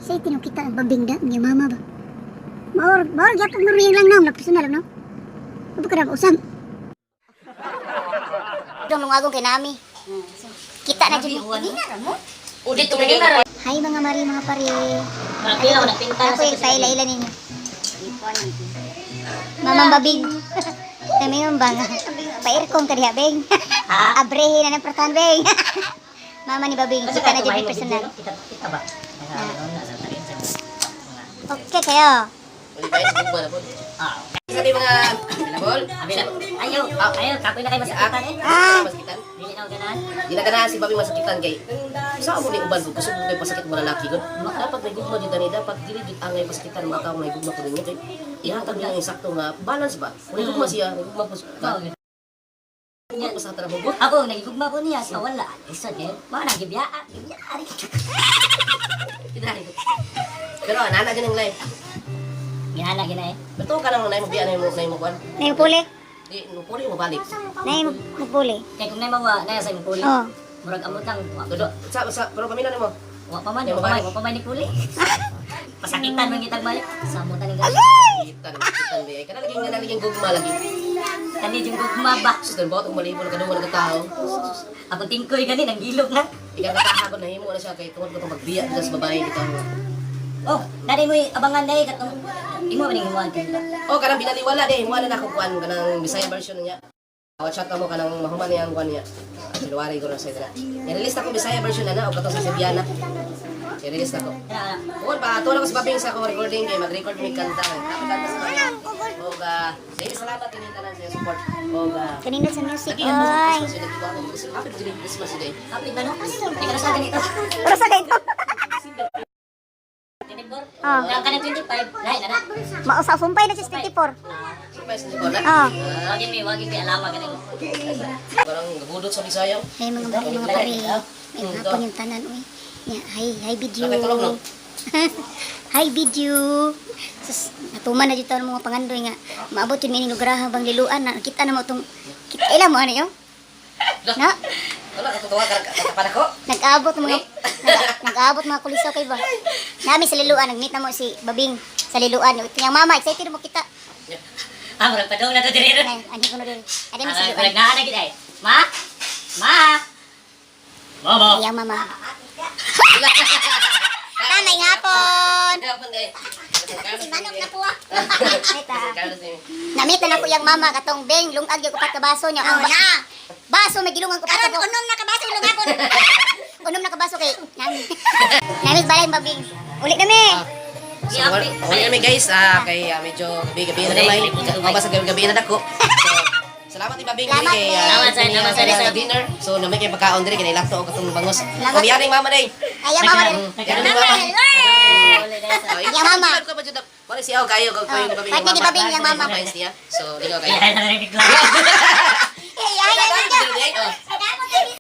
Say tinukita ang babing da, niya mama ba? Maor, gyapon mo rin lang na personal, no? Ano ka na usam? Dong lungagong kay nami. Kita na dyan. Hindi na mo. Dito na. Hi mga mari, mga pare. Nakapila ko na pinta na Ako yung paila-ila ninyo. Mamang babing. Kami yung bang. Pa-aircon ka diha, beng. Abrehin na ng pratan, beng. Mama ni babing. Kita na dyan personal. Kita ba? Okay kayo. Uli guys, bumba na po. Sabi mga bilabol. Ayaw, kapoy na kayo masakitan eh. Masakitan. Dili na ako ganan. Di na ganahan si Babi masakitan kay. Saan mo ni uban ko? Gusto mo may pasakit mo lalaki ko? Dapat may gugma dito ni dapat dili dito ang may pasakitan mga tao may gugma ko ninyo kay. Ihatag niya ang sakto nga balance ba? May gugma siya, may gugma po siya. Gugma po sa trabaho mo. Ako, nagigugma ko niya sa wala. Isa din. Mga nagibiyaan. Gibiyaan. Tinari ko. Pero nana din ang life. Ginala, gina eh. Beto ka lang na mo biya na mo kuan. Nay puli. Di no puli mo balik. Nay puli. Kaya kung naimawa, naya sa imong puli. Oh. Murag amutang. Dodo sa pero pamilya nimo. Wa pa man, wa pa man ni puli. Pasakitan man kitag balik. Sa amutan ni gas. Kita biya. Kana laging gugma lagi. Kani yung gugma ba? Sus dan botong malibol ka duwa ka tao. Ako tingkoy gani, nang gilog na. Ikaw nakahapon na himo na siya kay tungod ko magbiya sa babae dito. Oh, nari mo abangan dahil katong imo ba ning himuan tinta? Oh, kanang binaliwala din. Wala na ko kuan kanang Bisaya version niya. WhatsApp mo kanang mahuman niya ang kuan niya. January ko na sa itra. I-release na ko Bisaya version na o katong sa Sibiana. I-release na ko. Kuan pa tuwa ko sa babing sa ko recording kay mag-record mi kanta. Kanta sa kanya. Oga, sige salamat kini tanan sa support. Oga. Kanina sa music, Ay. oy. Happy Christmas day. Kapit ba no? Di ka na sa ganito. Pero sa kayo. Oh. Ang kanang 25, lahi na na. Mausa sumpay na siya 24. Surprise ni Bola. Oh. Wagi may alama ganing. Parang gabudot sa Bisaya. Hey mga bari, mga pare. May hapon yung tanan, uy. Yeah, hi video. Nakitulog no? Hi video. Sus, natuman na dito ang mga pangandoy nga. Maabot yun may lugrahan bang liluan na. Kita na mo itong, ilan mo ano yun? Na? Wala katutuwa ka ko. Nag-abot mga nag-abot mga kulisaw kay ba. Nami sa liluan nag-meet na mo si Babing sa liluan. Yang mama excited mo kita. Murag padong na to dire. Ay, ani ko no diri. Adi mo sa Murag liluan. naa na gid ay. Ma? Ma? Bobo. Yang mama. Tanay hapon. Si manok na po. Namit na ko yang mama katong beng lungag yung upat ka baso niya. Ang na. Baso may gilungan ko pa ko. Unom na ka baso lungapon. Unom na ka baso kay nami. Nami balay Babing. Ulit na mi. So, wala kami guys, kay medyo gabi na naman. Mabasa gabi na dako. So, salamat ni Babing Salamat, kay Salamat sa dinner. So, namay kay pagkaon diri kay lapto og katong bangos. Kumiyaring mama day. Ayang mama. Yan ni mama. Yang mama. Wala siya kayo ni Babing. Kahit na di Babing, yang mama. So, di ko kayo. Kaya na nagigla.